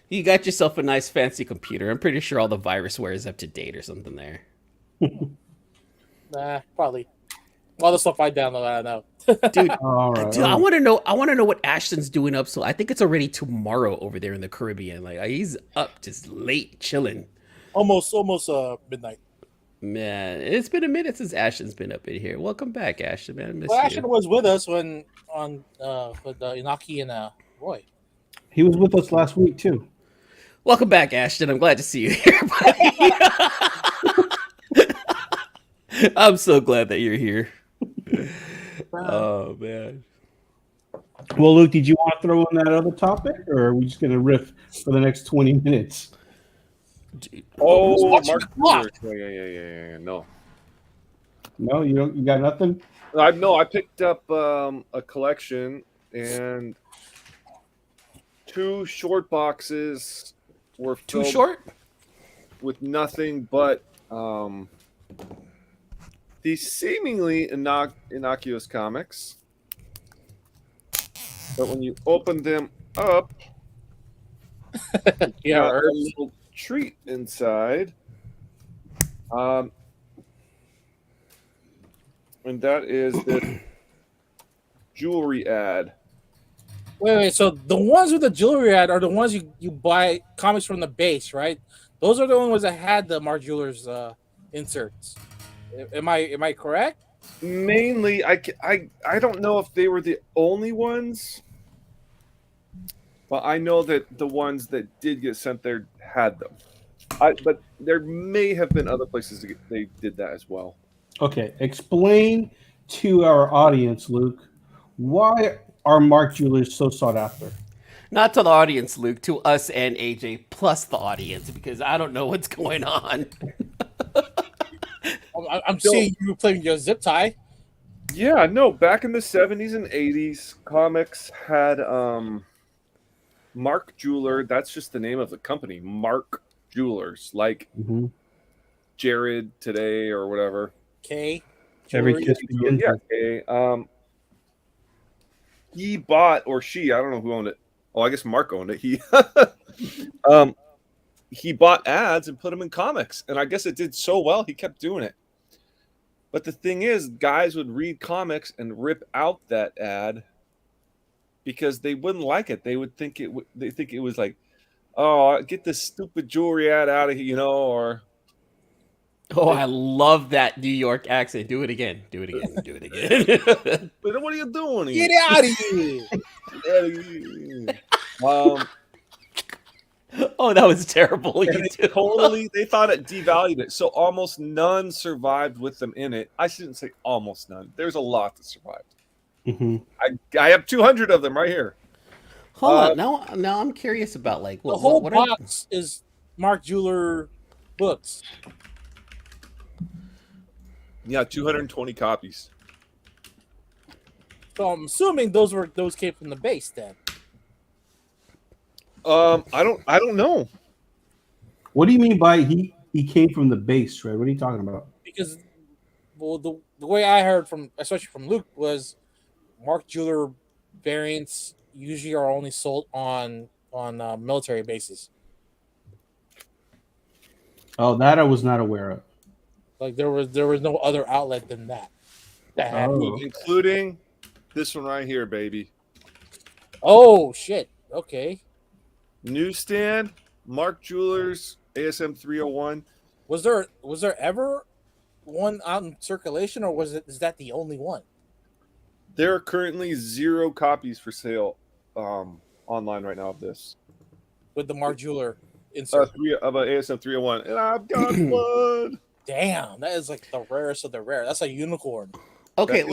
S2: You got yourself a nice fancy computer. I'm pretty sure all the virusware is up to date or something there.
S3: Nah, probably. All the stuff I download, I don't know.
S2: Dude,
S1: All right.
S2: I want to know. I want to know what Ashton's doing up. So I think it's already tomorrow over there in the Caribbean. Like he's up just late chilling.
S3: Almost midnight.
S2: Man, it's been a minute since Ashton's been up in here. Welcome back, Ashton. Man, I miss
S3: Well,
S2: you.
S3: Ashton was with us with Inaki and Roy.
S1: He was with us last week too.
S2: Welcome back, Ashton. I'm glad to see you here, buddy. I'm so glad that you're here. Oh man.
S1: Well, Luke, did you want to throw in that other topic, or are we just going to riff for the next 20 minutes?
S4: Oh, Mark. Yeah. No.
S1: No, you don't. You got nothing.
S4: I picked up a collection and 2 short boxes were
S2: Too
S4: filled
S2: short?
S4: with nothing but these seemingly innocuous comics. But when you open them up,
S3: Yeah,
S4: got a little treat inside. And that is the jewelry ad.
S3: Wait. So the ones with the jewelry ad are the ones you buy comics from the base, right? Those are the only ones that had the Mark Jewelers inserts. Am I correct?
S4: Mainly, I don't know if they were the only ones, but I know that the ones that did get sent there had them. But there may have been other places they did that as well.
S1: Okay, explain to our audience, Luke, why are Mark Jewelers so sought after?
S2: Not to the audience, Luke, to us and AJ plus the audience, because I don't know what's going on.
S3: I'm seeing you playing your zip tie.
S4: Yeah, no, back in the 70s and 80s, comics had Mark Jeweler. That's just the name of the company, Mark Jewelers, like Jared today or whatever.
S3: K.
S1: Every kiss begins.
S4: Yeah, K. He bought, or she, I don't know who owned it. Oh, I guess Mark owned it. He bought ads and put them in comics, and I guess it did so well he kept doing it. But the thing is, guys would read comics and rip out that ad because they wouldn't like it. They would think they think it was like, oh, get this stupid jewelry ad out of here, or.
S2: Oh, I love that New York accent. Do it again. Do it again.
S4: But what are you doing here?
S3: Get out of here!
S2: Oh, that was terrible.
S4: They thought it devalued it. So almost none survived with them in it. I shouldn't say almost none. There's a lot that survived. I have 200 of them right here.
S2: Hold on. Now I'm curious about like
S3: the whole box is Mark Jeweler books.
S4: Yeah, 220 copies.
S3: So I'm assuming those came from the base then.
S4: I don't know.
S1: What do you mean by he came from the base, right? What are you talking about?
S3: Because the way I heard from, especially from Luke, was Mark Jeweler variants usually are only sold on military bases.
S1: Oh, that I was not aware of.
S3: Like there was no other outlet than that.
S1: Oh.
S4: Including this one right here, baby.
S3: Oh shit. Okay.
S4: Newsstand, Mark Jewelers, ASM 301.
S3: Was there ever one out in circulation, or is that the only one?
S4: There are currently 0 copies for sale online right now of this.
S3: With the Mark Jeweler insert.
S4: Of an ASM 301. And I've got one.
S3: Damn, that is like the rarest of the rare. That's a unicorn.
S2: Okay,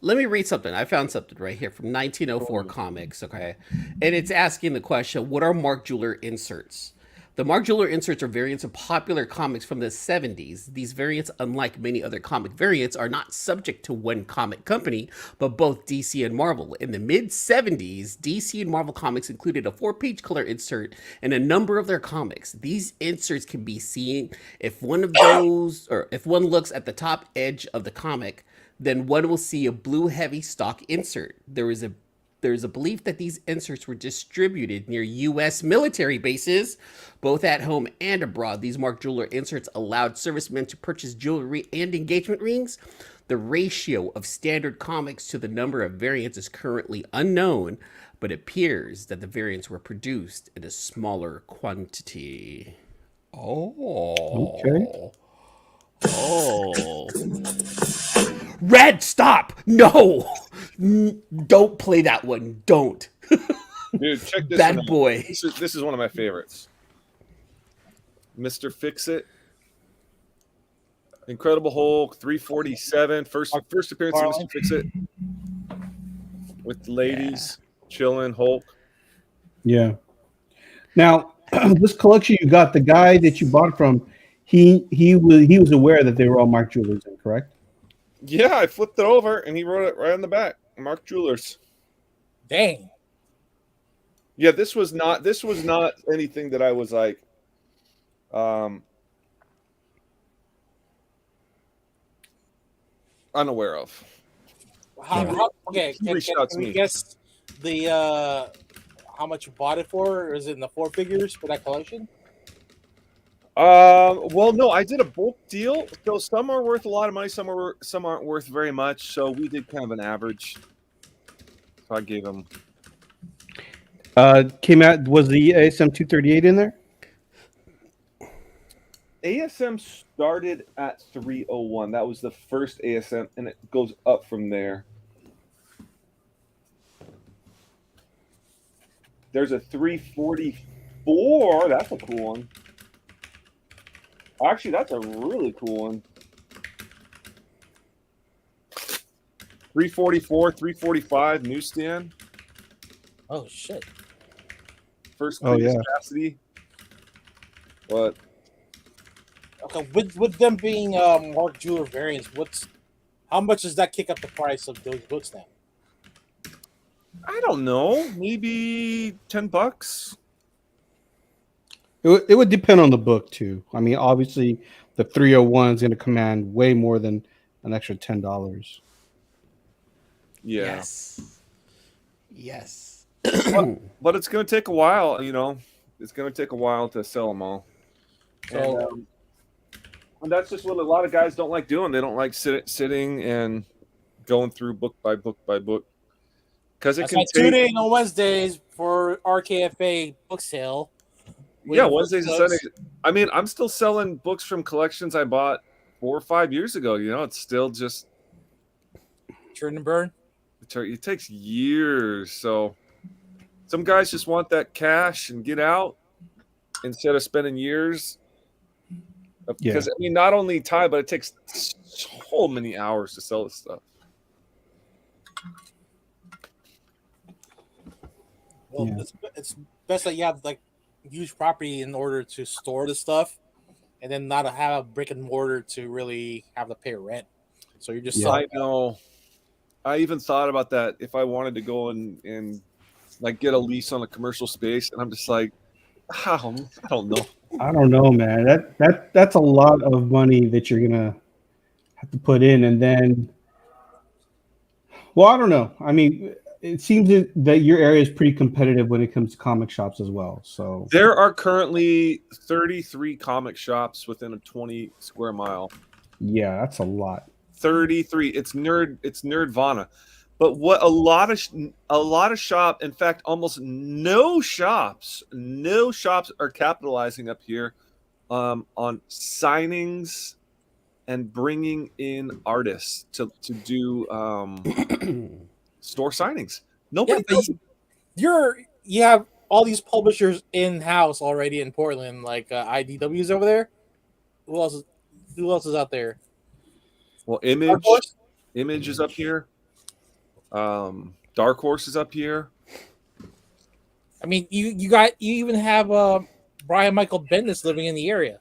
S2: let me read something. I found something right here from 1904 Comics, okay? And it's asking the question, what are Mark Jeweler inserts? The Mark Jeweler inserts are variants of popular comics from the 70s. These variants, unlike many other comic variants, are not subject to one comic company, but both DC and Marvel. In the mid-70s, DC and Marvel Comics included a 4-page color insert in a number of their comics. These inserts can be seen if one looks at the top edge of the comic, then one will see a blue heavy stock insert. There is a belief that these inserts were distributed near U.S. military bases, both at home and abroad. These Mark Jeweler inserts allowed servicemen to purchase jewelry and engagement rings. The ratio of standard comics to the number of variants is currently unknown, but it appears that the variants were produced in a smaller quantity. Oh.
S1: Okay.
S2: Oh. Red, stop! No! Don't play that one. Don't.
S4: Dude, check this
S2: Bad
S4: one out.
S2: boy.
S4: This is one of my favorites. Mr. Fix-It. Incredible Hulk, 347. First appearance of Mr. Fix-It. With the ladies, chilling, Hulk.
S1: Yeah. Now, this collection you got, the guy that you bought from, he was aware that they were all Mark Jewelers, correct?
S4: Yeah, I flipped it over and he wrote it right on the back. Mark Jewelers.
S3: Dang.
S4: Yeah, this was not anything that I was like unaware of.
S3: Okay, can we guess the how much you bought it for? Or is it in the 4 figures for that collection?
S4: Well, no, I did a bulk deal. So some are worth a lot of money, some aren't worth very much. So we did kind of an average. So I gave them.
S1: Came out. Was the ASM 238 in there?
S4: ASM started at 301. That was the first ASM, and it goes up from there. There's a 344. That's a cool one. Actually, that's a really cool one. 344, 345 newsstand.
S3: Oh shit!
S4: First
S1: yeah.
S4: capacity. What?
S3: Okay, with them being Mark Jeweler variants, how much does that kick up the price of those books now?
S4: I don't know. Maybe $10.
S1: It would depend on the book too. I mean, obviously, the 301 is going to command way more than an extra $10.
S4: Yeah.
S2: Yes.
S4: But it's going to take a while, you know. It's going to take a while to sell them all.
S3: So,
S4: and that's just what a lot of guys don't like doing. They don't like sitting and going through book by book by book. Because it can
S3: tune in on Wednesdays for RKFA book sale.
S4: Yeah, Wednesdays and Sundays. I mean, I'm still selling books from collections I bought 4 or 5 years ago. You know, it's still just
S3: churn and burn.
S4: It takes years. So some guys just want that cash and get out instead of spending years. Because, I mean, not only time, but it takes so many hours to sell this stuff.
S3: Well, it's best that you have like huge property in order to store the stuff. and then not have a brick and mortar to really have to pay rent. So you're just
S4: I know. I even thought about that if I wanted to go and like get a lease on a commercial space, and I'm just like, I don't know.
S1: I don't know, man. That's a lot of money that you're gonna have to put in, and then, well, I don't know. I mean, it seems that your area is pretty competitive when it comes to comic shops as well. So
S4: There are currently 33 comic shops within a 20 square mile.
S1: yeah, that's a lot.
S4: 33. It's Nerdvana. But what a lot of shop, in fact, almost no shops are capitalizing up here on signings and bringing in artists to do store signings. Nobody does.
S3: You have all these publishers in house already in Portland, like IDW's over there. Who else is out there?
S4: Well, Image is up here. Dark Horse is up here.
S3: I mean, you even have Brian Michael Bendis living in the area.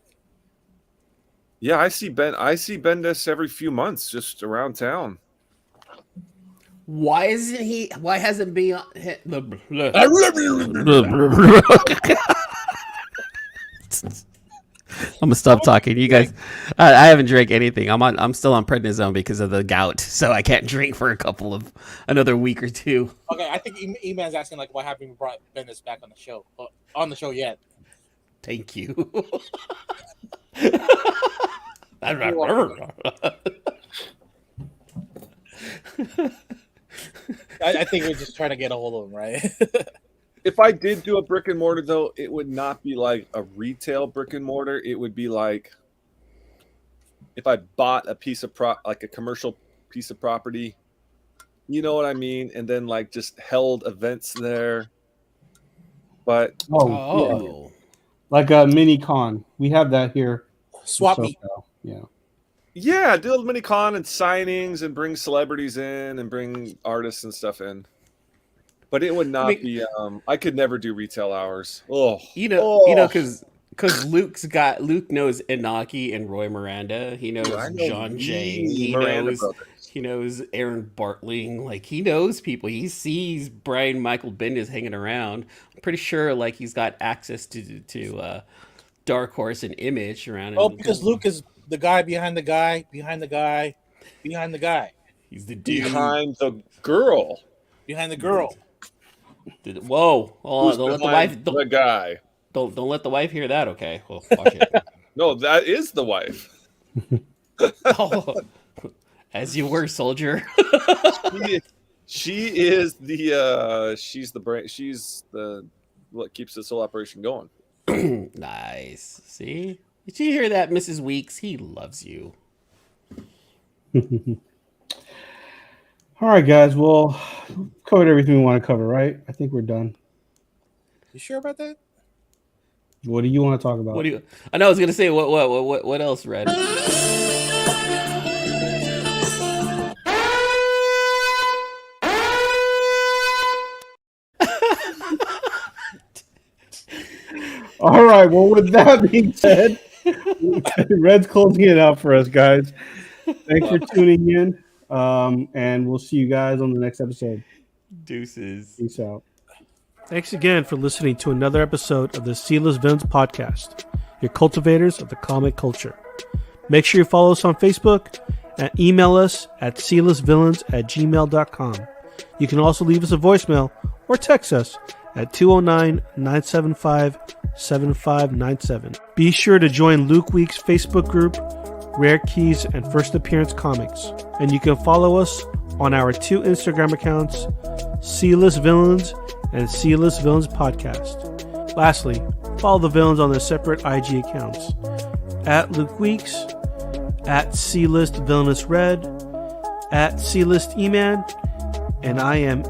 S4: Yeah, I see Bendis every few months just around town.
S2: Why hasn't been I'm gonna stop talking. You guys, I haven't drank anything. I'm still on prednisone because of the gout, so I can't drink for another week or two.
S3: Okay, I think E-Man's asking like, why haven't we brought Bendis back on the show? On the show yet?
S2: Thank you.
S3: I think we're just trying to get a hold of him, right?
S4: If I did do a brick and mortar, though, it would not be like a retail brick and mortar. It would be like if I bought a piece of like a commercial piece of property, you know what I mean, and then like just held events there. But
S1: Yeah. Like a mini con, we have that here.
S3: Swap meet.
S4: Yeah, do a mini con and signings and bring celebrities in and bring artists and stuff in. But it would not be. I could never do retail hours. Oh,
S2: because Luke knows Inaki and Roy Miranda. He knows John Jang. He knows Aaron Bartling. Like he knows people. He sees Brian Michael Bendis hanging around. I'm pretty sure like he's got access to Dark Horse and Image around.
S3: Oh, because Luke is the guy behind the guy behind the guy behind the guy.
S2: He's the dude
S4: behind the girl.
S3: Behind the girl.
S2: Whoa! Don't let the wife.
S4: The guy.
S2: Don't let the wife hear that. Okay, well, watch it.
S4: No, that is the wife.
S2: As you were, soldier.
S4: She is the. She's the brain. She's the what keeps this whole operation going.
S2: Nice. See? Did you hear that, Mrs. Weeks? He loves you.
S1: All right, guys. Well, covered everything we want to cover, right? I think we're done.
S3: You sure about that?
S1: What do you want to talk about?
S2: I know I was gonna say what else, Red?
S1: All right. Well, with that being said, Red's closing it out for us, guys. Thanks for tuning in. And we'll see you guys on the next episode.
S2: Deuces.
S1: Peace out. Thanks again for listening to another episode of the Sealess Villains Podcast, your cultivators of the comic culture. Make sure you follow us on Facebook and email us at sealessvillains@gmail.com. You can also leave us a voicemail or text us at 209-975-7597. Be sure to join Luke Week's Facebook group, Rare Keys and First Appearance Comics. And you can follow us on our 2 Instagram accounts, Sealess Villains and Sealess Villains Podcast. Lastly, follow the villains on their separate IG accounts, at Luke Weeks, at C-List Villainous Red, at C-List E-Man, and I am